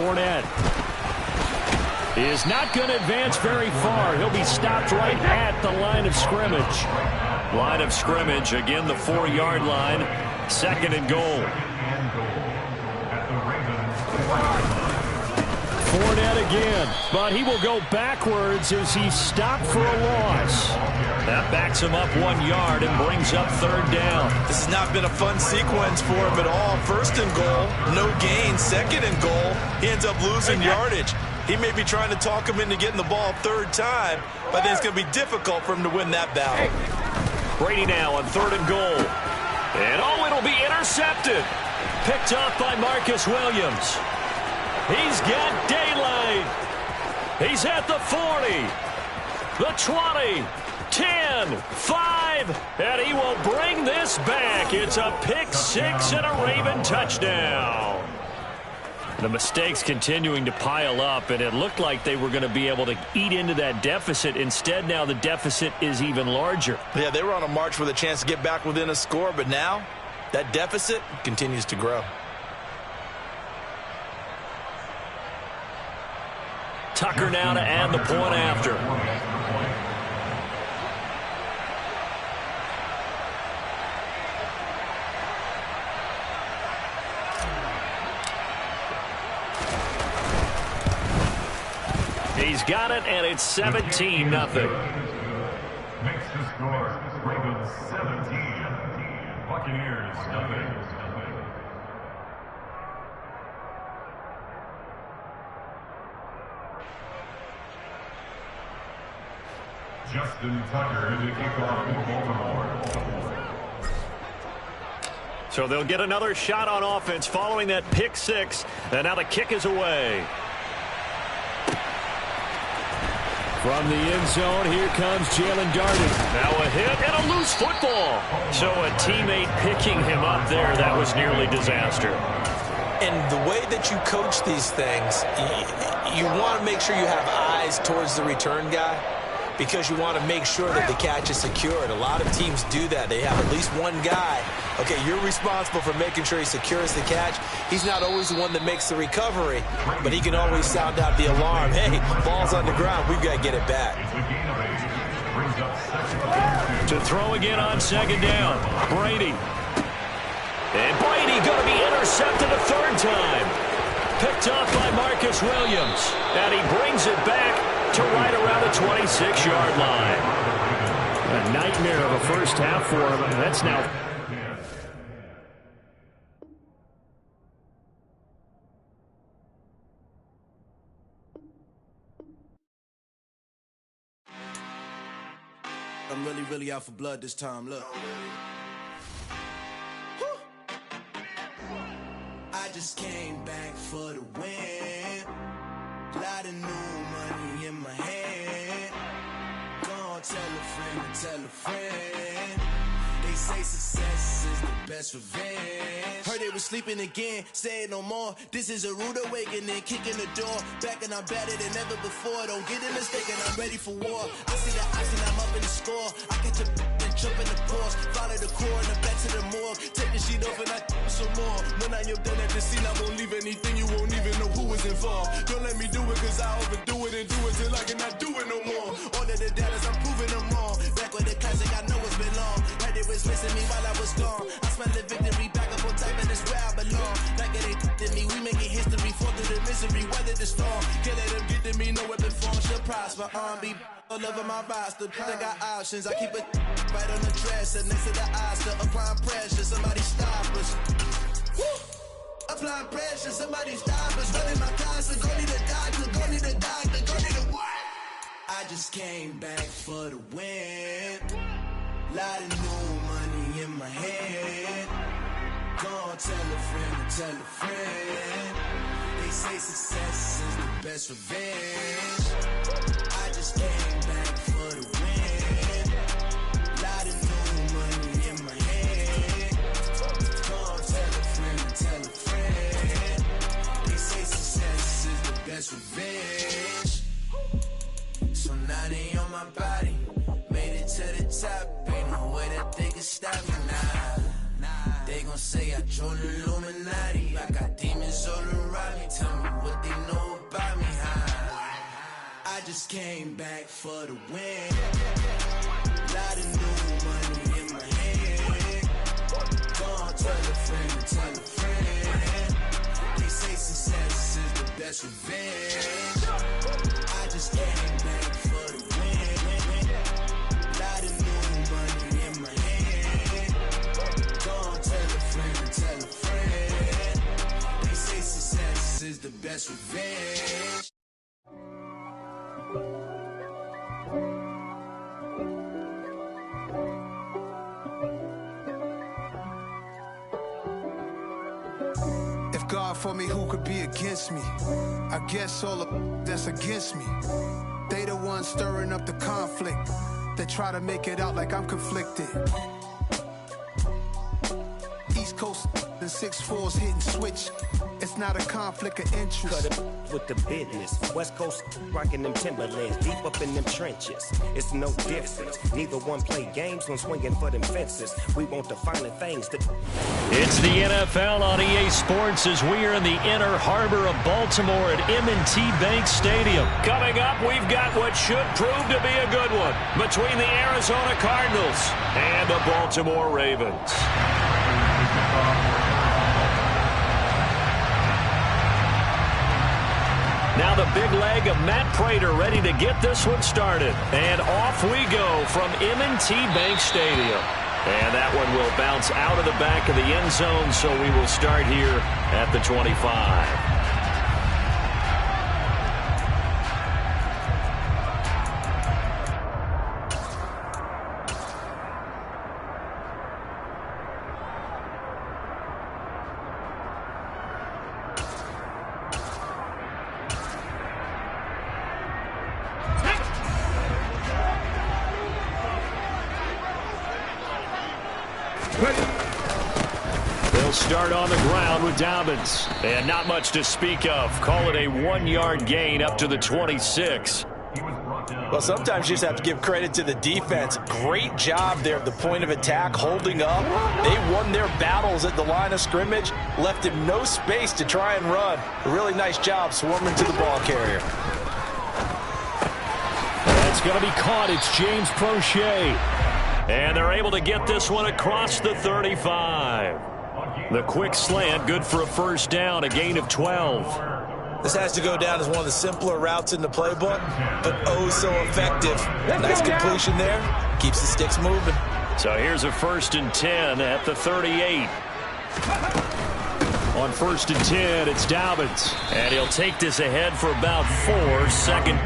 Fournette is not going to advance very far. He'll be stopped right at the line of scrimmage. Line of scrimmage, again, the 4-yard line. 2nd and goal. Fournette again, but he will go backwards as he's stopped for a loss. That backs him up 1 yard and brings up 3rd down. This has not been a fun sequence for him at all. 1st and goal, no gain. 2nd and goal, he ends up losing yardage. He may be trying to talk him into getting the ball 3rd time, but then it's going to be difficult for him to win that battle. Brady now on 3rd and goal. And it'll be intercepted. Picked up by Marcus Williams. He's got daylight. He's at the 40, the 20, 10, 5, and he will bring this back. It's a pick 6 and a Raven touchdown. The mistakes continuing to pile up, and it looked like they were going to be able to eat into that deficit. Instead, now the deficit is even larger. Yeah, they were on a march with a chance to get back within a score, but now that deficit continues to grow. Tucker now to add the point after. He's got it, and it's 17-0. Makes the score Ravens 17, Buccaneers nothing. Justin Tucker to kick off in Baltimore. So they'll get another shot on offense following that pick 6, and now the kick is away. From the end zone, here comes Jalen Darden. Now a hit and a loose football. So a teammate picking him up there, that was nearly disaster. And the way that you coach these things, you want to make sure you have eyes towards the return guy, because you want to make sure that the catch is secured. A lot of teams do that. They have at least one guy. Okay, you're responsible for making sure he secures the catch. He's not always the one that makes the recovery, but he can always sound out the alarm. Hey, ball's on the ground. We've got to get it back. To throw again on 2nd down, Brady. And Brady going to be intercepted a 3rd time. Picked off by Marcus Williams. And he brings it back to right around the 26-yard line. A nightmare of a first half for him. That's now... I'm really out for blood this time, look. I just came back for the win. Lot of new money in my hand. Gonna tell a friend to tell a friend. They say success is the best revenge. Heard they were sleeping again, say it no more. This is a rude awakening, kicking the door. Back and I'm better than ever before. Don't get it mistaken, I'm ready for war. I see the oxygen, I'm up in the score. I get the and jump in the course. Follow the core and the back to the morgue. Take the sheet off and I some more. When I'm done at the scene, I won't leave anything. You won't even know who was involved. Don't let me do it, cause I overdo it and do it till I cannot do it no more. All of the doubters, I'm proving them wrong. Back with the classic, I know it's been long. Heard they was missing me while I was gone. I smell the victory, back up on time, and it's where I belong. Like it ain't to me, we making history. Fall through the misery, weather the storm. Can't let them get to me, no weapon form should prosper. Be all over my roster, I got options. I keep it right on the dresser, next to the Oscar. Applying pressure, somebody stop us. Woo! Applying pressure, somebody stop us. Running my concert, go need a doctor, go need a doctor, go need a what? I just came back for the win. Lot of new money in my head. Gonna tell a friend to tell a friend. They say success is the best revenge. I just came back for the win. Lot of new money in my head. Gonna tell a friend to tell a friend. They say success is the best revenge. So now they on my body. Made it to the top. Ain't no way that they can stop me now. They gon' say I joined the Illuminati. I got demons all around me. Tell me what they just came back for the win. Lot of new money in my hand. Gonna tell a friend to tell a friend. They say success is the best revenge. I just came back for the win. Lot of new money in my hand. Gonna tell a friend to tell a friend. They say success is the best revenge. If God for me, who could be against me? I guess all the that's against me. They the ones stirring up the conflict. They try to make it out like I'm conflicted. East Coast and 6'4's hitting switch. It's not a conflict of interest. Cut it with the business. West Coast rocking them Timberlands, deep up in them trenches. It's no difference. Neither one play games when swinging for them fences. We want the finer things that. It's the NFL on EA Sports as we are in the inner harbor of Baltimore at M&T Bank Stadium. Coming up, we've got what should prove to be a good one between the Arizona Cardinals and the Baltimore Ravens. Now the big leg of Matt Prater ready to get this one started. And off we go from M&T Bank Stadium. And that one will bounce out of the back of the end zone, so we will start here at the 25. They'll start on the ground with Dobbins. And not much to speak of. Call it a 1-yard gain up to the 26. Well, sometimes you just have to give credit to the defense. Great job there at the point of attack, holding up. They won their battles at the line of scrimmage, left him no space to try and run. A really nice job swarming to the ball carrier. That's going to be caught. It's James Prochet. And they're able to get this one across the 35. The quick slant, good for a first down, a gain of 12. This has to go down as one of the simpler routes in the playbook, but oh so effective. Nice completion there. Keeps the sticks moving. So here's a 1st and 10 at the 38. On 1st and 10, it's Dobbins. And he'll take this ahead for about 4 seconds.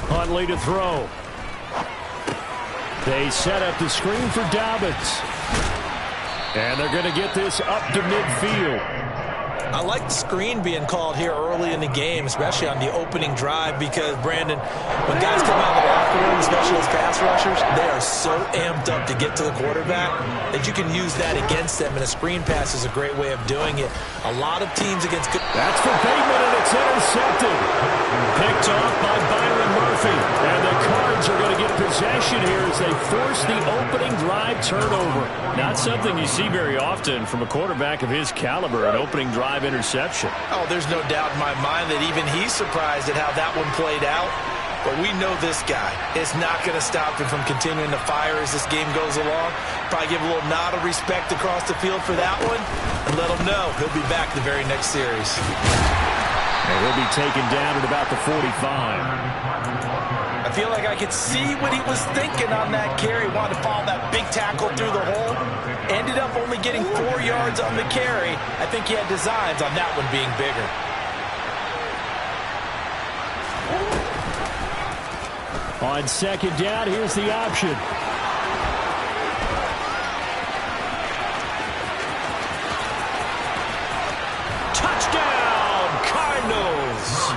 Huntley to throw. They set up the screen for Dobbins. And they're going to get this up to midfield. I like the screen being called here early in the game, especially on the opening drive, because, Brandon, when guys come out of the locker room, especially as pass rushers, they are so amped up to get to the quarterback that you can use that against them, and a screen pass is a great way of doing it. A lot of teams against good... That's for Bateman, and it's intercepted. Picked off by Byron Murphy. And the Cards are going to get possession here as they force the opening drive turnover. Not something you see very often from a quarterback of his caliber, an opening drive interception. Oh, there's no doubt in my mind that even he's surprised at how that one played out. But we know this guy is not going to stop him from continuing to fire as this game goes along. Probably give a little nod of respect across the field for that one and let him know he'll be back the very next series. And he'll be taken down at about the 45. I feel like I could see what he was thinking on that carry. Wanted to follow that big tackle through the hole. Ended up only getting 4 yards on the carry. I think he had designs on that one being bigger. On second down, here's the option. Touchdown, Cardinals!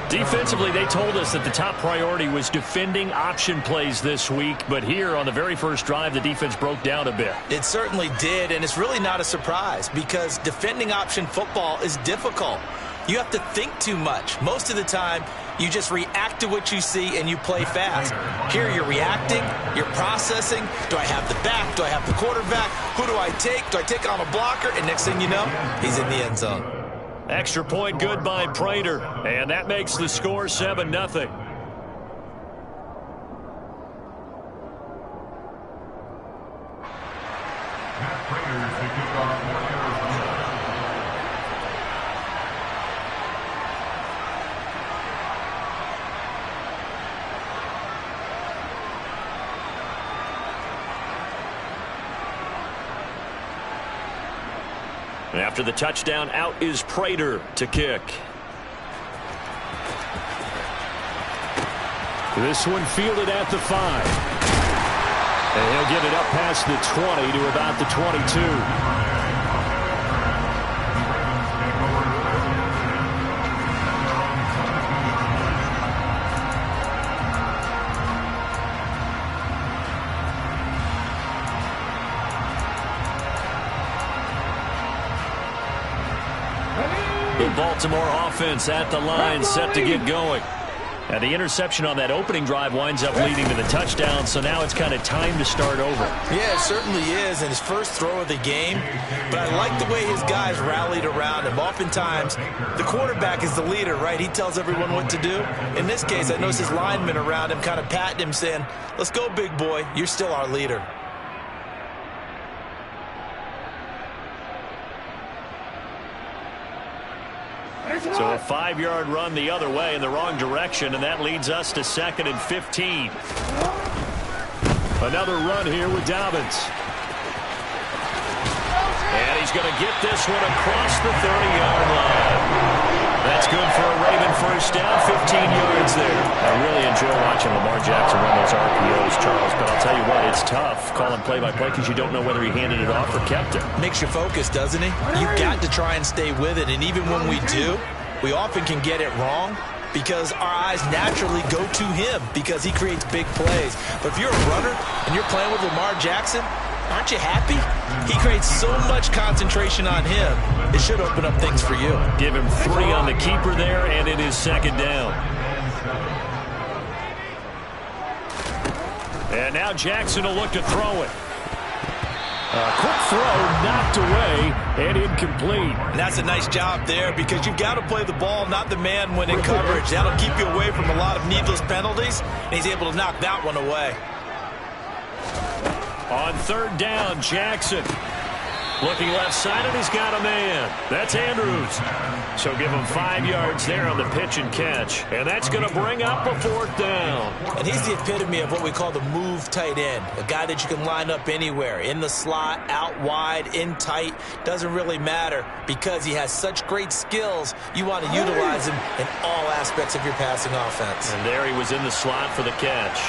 Defensively, they told us that the top priority was defending option plays this week, but here on the very first drive, the defense broke down a bit. It certainly did, and it's really not a surprise because defending option football is difficult. You have to think too much. Most of the time, you just react to what you see and you play fast. Here you're reacting, you're processing. Do I have the back? Do I have the quarterback? Who do I take? Do I take on a blocker? And next thing you know, he's in the end zone. Extra point good by Prater, and that makes the score 7-0. Matt Prater to kick off for Arizona. After the touchdown, out is Prater to kick. This one fielded at the 5. And he'll get it up past the 20 to about the 22. The Baltimore offense at the line, set to get going. And the interception on that opening drive winds up leading to the touchdown, so now it's kind of time to start over. Yeah, it certainly is, and his first throw of the game. But I like the way his guys rallied around him. Oftentimes, the quarterback is the leader, right? He tells everyone what to do. In this case, I noticed his linemen around him kind of patting him, saying, "Let's go, big boy. You're still our leader." So a 5-yard run the other way in the wrong direction, and that leads us to 2nd and 15. Another run here with Dobbins. And he's going to get this one across the 30-yard line. That's good for a Raven first down, 15 yards there. I really enjoy watching Lamar Jackson run those RPOs, Charles, but I'll tell you what, it's tough calling play-by-play because you don't know whether he handed it off or kept it. Makes you focus, doesn't he? You've got to try and stay with it, and even when we do, we often can get it wrong because our eyes naturally go to him because he creates big plays. But if you're a runner and you're playing with Lamar Jackson, aren't you happy? He creates so much concentration on him. It should open up things for you. Give him 3 on the keeper there, and it is 2nd down. And now Jackson will look to throw it. A quick throw knocked away and incomplete. And that's a nice job there because you've got to play the ball, not the man when in coverage. That'll keep you away from a lot of needless penalties, and he's able to knock that one away. On 3rd down, Jackson. Looking left side, and he's got a man. That's Andrews. So give him 5 yards there on the pitch and catch. And that's going to bring up a 4th down. And he's the epitome of what we call the move tight end. A guy that you can line up anywhere. In the slot, out wide, in tight. Doesn't really matter because he has such great skills. You want to utilize him in all aspects of your passing offense. And there he was in the slot for the catch.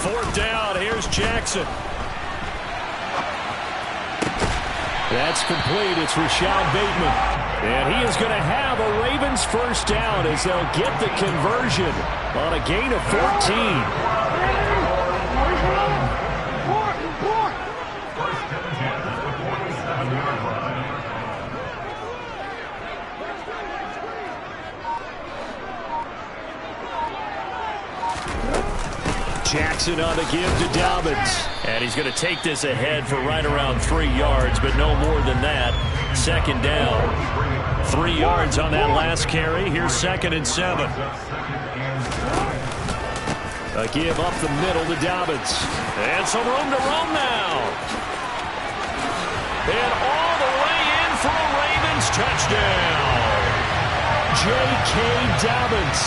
Fourth down. Here's Jackson. That's complete. It's Rashad Bateman. And he is going to have a Ravens first down as they'll get the conversion on a gain of 14. Jackson on the give to Dobbins. And he's going to take this ahead for right around 3 yards, but no more than that. 2nd down. 3 yards on that last carry. Here's 2nd and 7. A give up the middle to Dobbins. And some room to roam now. And all the way in for a Ravens touchdown. J.K. Dobbins.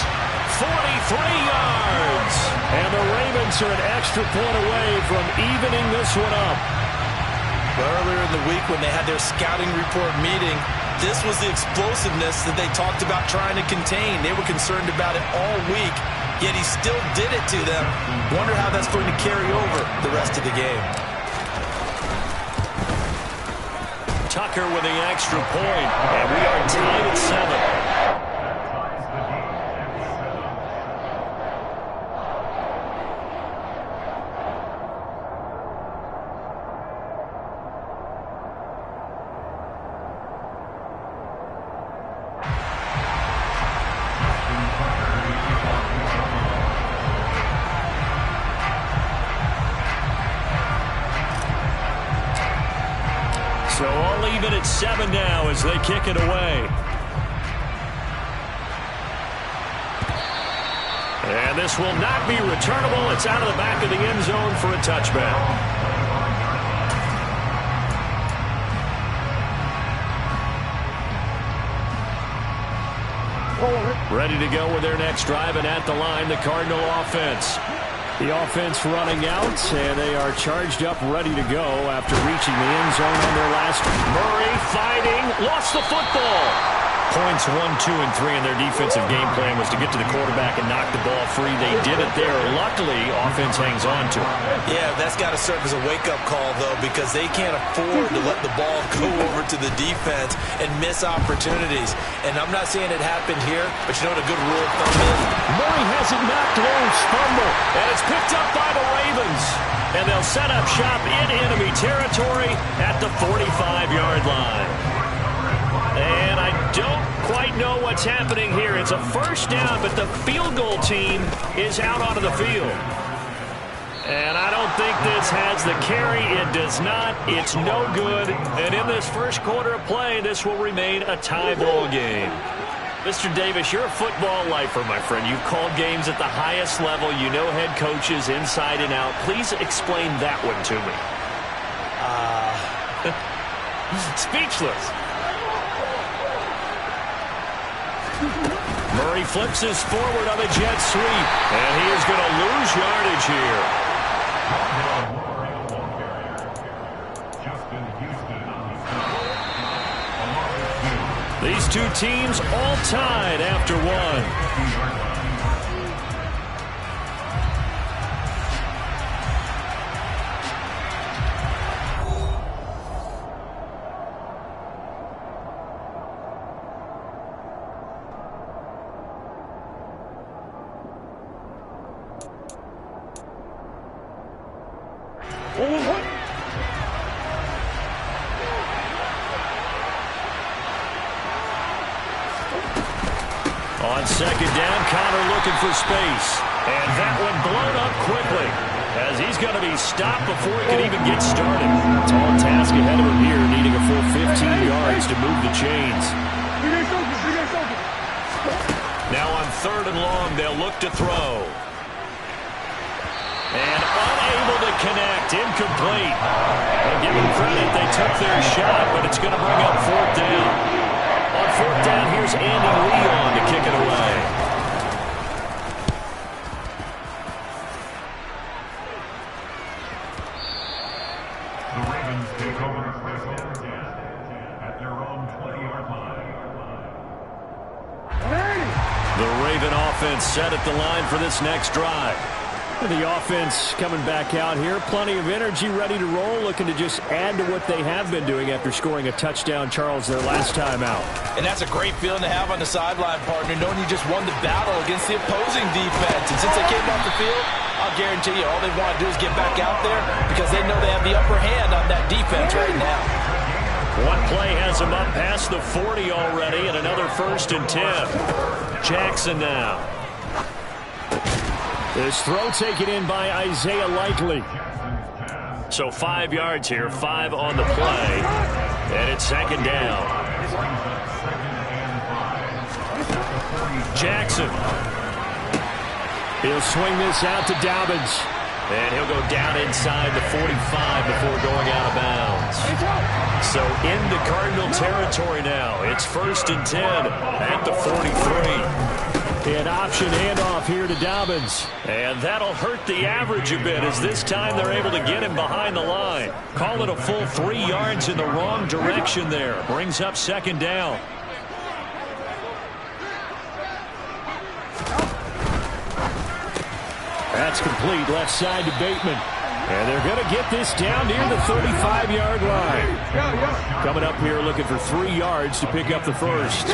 43 yards. And the Ravens are an extra point away from evening this one up. Earlier in the week when they had their scouting report meeting, this was the explosiveness that they talked about trying to contain. They were concerned about it all week, yet he still did it to them. Wonder how that's going to carry over the rest of the game. Tucker with the extra point, and we are tied at 7. So all even at 7 now as they kick it away. And this will not be returnable. It's out of the back of the end zone for a touchback. Ready to go with their next drive, and at the line, the Cardinal offense. The offense running out, and they are charged up, ready to go after reaching the end zone on their last. Murray fighting, lost the football. Points 1, 2, and 3 in their defensive game plan was to get to the quarterback and knock the ball free. They did it there. Luckily, offense hangs on to it. Yeah, that's got to serve as a wake-up call, though, because they can't afford to let the ball go over to the defense and miss opportunities. And I'm not saying it happened here, but you know what a good rule of thumb is? Murray has it knocked loose, fumble, and it's picked up by the Ravens. And they'll set up shop in enemy territory at the 45-yard line. And I don't quite know what's happening here. It's a first down, but the field goal team is out onto the field. And I don't think this has the carry. It does not. It's no good. And in this first quarter of play, this will remain a tie ball game. Mr. Davis, you're a football lifer, my friend. You've called games at the highest level. You know head coaches inside and out. Please explain that one to me. Speechless. Murray flips his forward on the jet sweep, and he is going to lose yardage here. These two teams all tied after one. On second down, Connor looking for space. And that one blown up quickly as he's going to be stopped before he can even get started. Tall task ahead of him here, needing a full 15 yards to move the chains. Now on 3rd and long, they'll look to throw. And unable to connect. Incomplete. Well, give them credit. They took their shot, but it's going to bring up fourth down. On fourth down, here's Andy Leon to kick it away. The Ravens take over first and 10 at their own 20-yard line. The Raven offense set at the line for this next drive. The offense coming back out here. Plenty of energy, ready to roll, looking to just add to what they have been doing after scoring a touchdown, Charles, their last time out. And that's a great feeling to have on the sideline, partner, knowing you just won the battle against the opposing defense. And since they came off the field, I'll guarantee you all they want to do is get back out there because they know they have the upper hand on that defense right now. One play has him up past the 40 already, and another 1st and 10. Jackson now. This throw taken in by Isaiah Likely. So 5 yards here, 5 on the play, and it's 2nd down. Jackson. He'll swing this out to Dobbins. And he'll go down inside the 45 before going out of bounds. So into Cardinal territory now. It's 1st and 10 at the 43. An option handoff here to Dobbins. And that'll hurt the average a bit as this time they're able to get him behind the line. Call it a full 3 yards in the wrong direction there. Brings up 2nd down. That's complete, left side to Bateman. And they're going to get this down near the 35-yard line. Coming up here looking for 3 yards to pick up the first.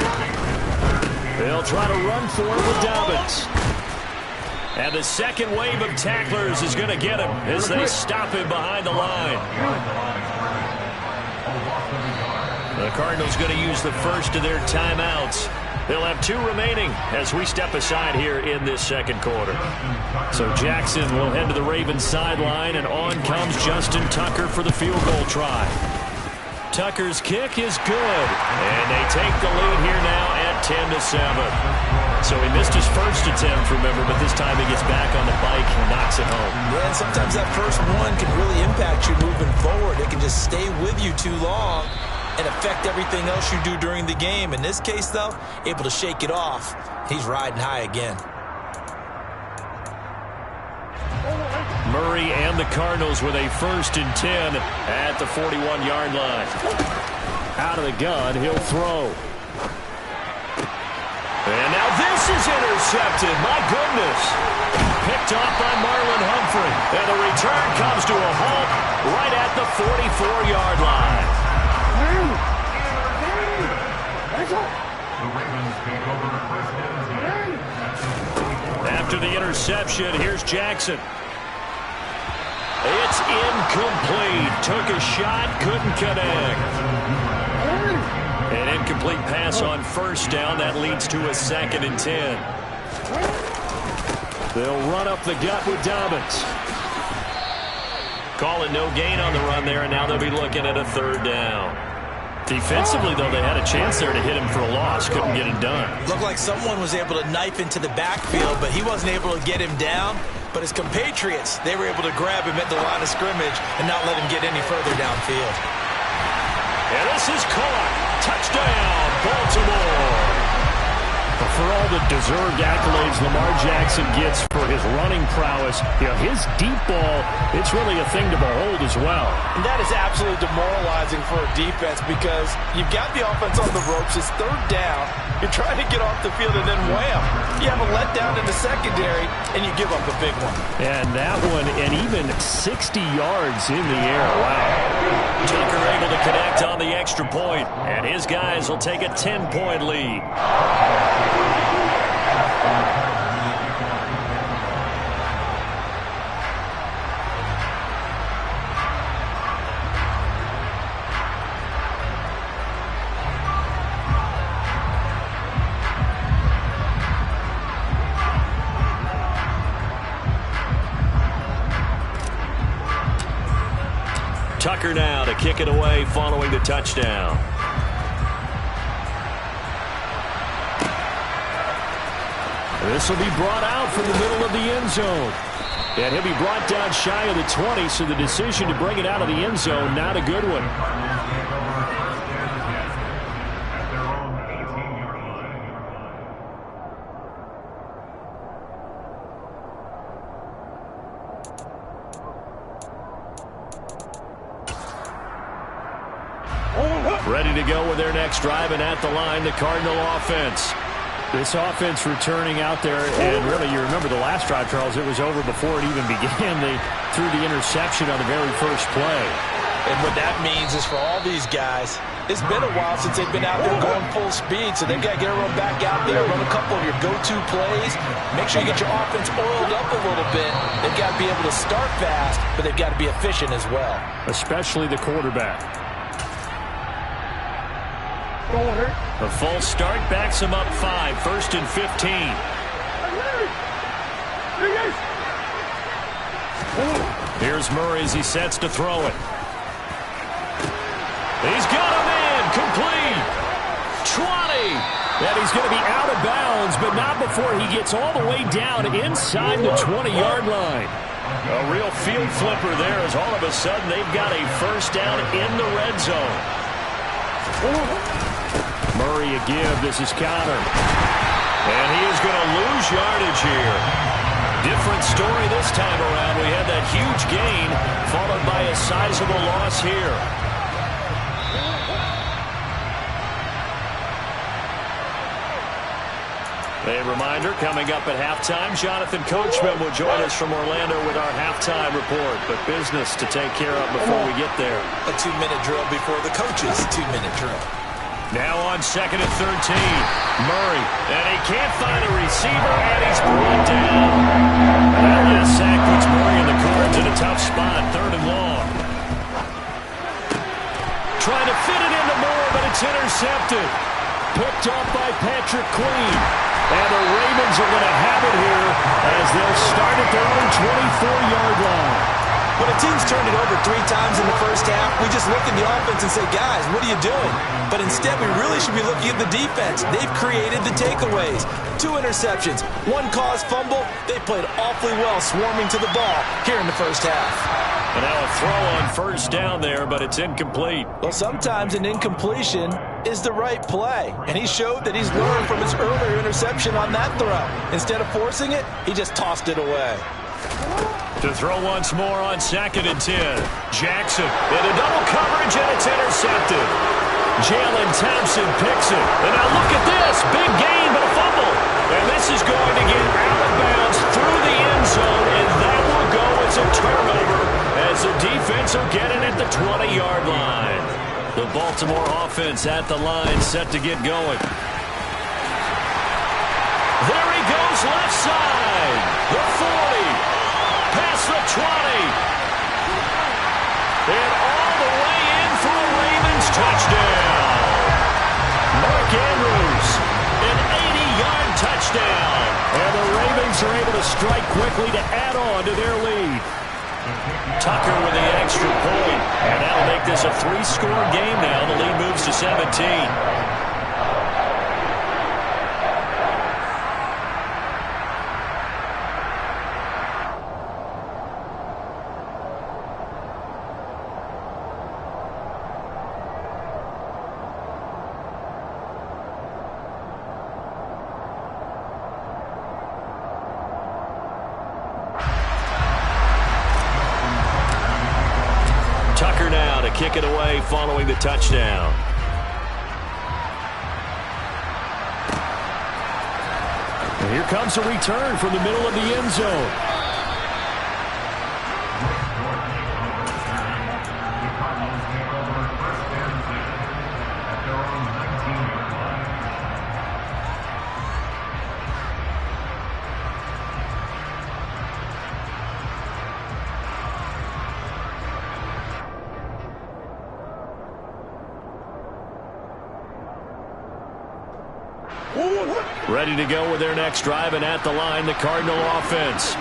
They'll try to run for it with Dobbins. And the second wave of tacklers is going to get him as they stop him behind the line. The Cardinals going to use the first of their timeouts. They'll have 2 remaining as we step aside here in this 2nd quarter. So Jackson will head to the Ravens sideline, and on comes Justin Tucker for the field goal try. Tucker's kick is good, and they take the lead here now at 10-7. So he missed his first attempt, remember, but this time he gets back on the bike and knocks it home. Yeah, and sometimes that first one can really impact you moving forward. It can just stay with you too long and affect everything else you do during the game. In this case, though, able to shake it off. He's riding high again. Murray and the Cardinals with a 1st and 10 at the 41-yard line. Out of the gun, he'll throw. And now this is intercepted. My goodness. Picked off by Marlon Humphrey. And the return comes to a halt right at the 44-yard line. After the interception, here's Jackson. It's incomplete. Took a shot, couldn't connect. An incomplete pass on 1st down. That leads to a 2nd and 10. They'll run up the gut with Dobbins. Call it no gain on the run there, and now they'll be looking at a 3rd down. Defensively, though, they had a chance there to hit him for a loss. Couldn't get it done. Looked like someone was able to knife into the backfield, but he wasn't able to get him down. But his compatriots, they were able to grab him at the line of scrimmage and not let him get any further downfield. And this is caught. Touchdown, Baltimore. For all the deserved accolades Lamar Jackson gets for his running prowess, his deep ball, it's really a thing to behold as well. And that is absolutely demoralizing for a defense because you've got the offense on the ropes. It's 3rd down. You're trying to get off the field, and then wham, you have a letdown in the secondary, and you give up a big one. And that one, and even 60 yards in the air. Wow. Tucker able to connect on the extra point, and his guys will take a 10-point lead. Tucker now to kick it away following the touchdown. This will be brought out from the middle of the end zone. And he'll be brought down shy of the 20, so the decision to bring it out of the end zone, not a good one. Ready to go with their next drive, and at the line, the Cardinal offense. This offense returning out there, and really, you remember the last drive, Charles, it was over before it even began. They threw the interception on the very first play. And what that means is for all these guys, it's been a while since they've been out there going full speed, so they've got to get everyone back out there, run a couple of your go-to plays, make sure you get your offense oiled up a little bit. They've got to be able to start fast, but they've got to be efficient as well. Especially the quarterback. A false start backs him up 5, 1st and 15. Here's Murray as he sets to throw it. He's got a man, complete. 20. And he's going to be out of bounds, but not before he gets all the way down inside the 20-yard line. A real field flipper there as all of a sudden they've got a first down in the red zone. Murray a give. This is Connor. And he is going to lose yardage here. Different story this time around. We had that huge gain followed by a sizable loss here. A reminder, coming up at halftime, Jonathan Coachman will join us from Orlando with our halftime report. But business to take care of before we get there. A 2-minute drill before the coach's 2-minute drill. Now on 2nd and 13. Murray, and he can't find a receiver, and he's brought down. And that last sack puts Murray in the cards in a tough spot, 3rd and long. Trying to fit it into Moore, but it's intercepted. Picked up by Patrick Queen. And the Ravens are going to have it here as they'll start at their own 24-yard line. When a team's turned it over 3 times in the first half, we just look at the offense and say, guys, what are you doing? But instead, we really should be looking at the defense. They've created the takeaways. 2 interceptions, 1 caused fumble. They played awfully well swarming to the ball here in the first half. And now a throw on first down there, but it's incomplete. Well, sometimes an incompletion is the right play. And he showed that he's learned from his earlier interception on that throw. Instead of forcing it, he just tossed it away. To throw once more on 2nd and 10. Jackson into double coverage, and it's intercepted. Jalen Thompson picks it. And now look at this. Big gain, but a fumble. And this is going to get out of bounds through the end zone, and that will go as a turnover as the defense will get it at the 20-yard line. The Baltimore offense at the line, set to get going. There he goes, left side. The 40. Past the 20. And all the way in for a Ravens touchdown. Mark Andrews, an 80-yard touchdown. And the Ravens are able to strike quickly to add on to their lead. Tucker with the extra point. And that'll make this a 3-score game now. The lead moves to 17. Tucker now to kick it away following the touchdown. And here comes a return from the middle of the end zone. Ready to go with their next drive, and at the line, the Cardinal offense.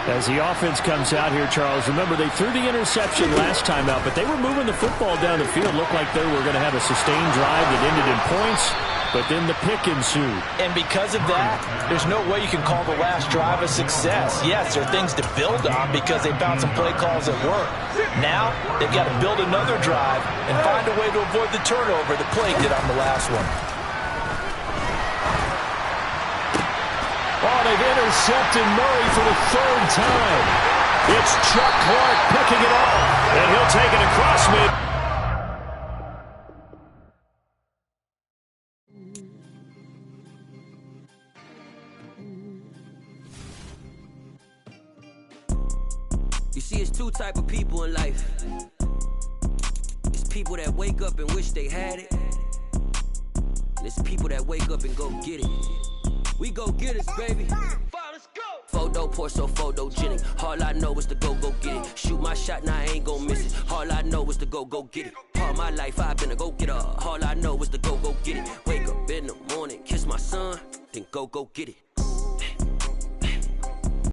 As the offense comes out here, Charles, remember they threw the interception last time out, but they were moving the football down the field. Looked like they were going to have a sustained drive that ended in points. but then the pick ensued. And because of that, there's no way you can call the last drive a success. Yes, there are things to build on because they found some play calls that work. Now, they've got to build another drive and find a way to avoid the turnover the play did on the last one. Oh, they've intercepted Murray for the third time. It's Chuck Clark picking it up, and he'll take it across mid. You see, it's two type of people in life. It's people that wake up and wish they had it. And it's people that wake up and go get it. We go get it, baby. Let's go. Photo pour so photogenic. All I know is to go get it. Shoot my shot, now I ain't gon' miss it. All I know is to go get it. All my life I've been a go-getter. All I know is to go get it. Wake up in the morning, kiss my son, then go get it.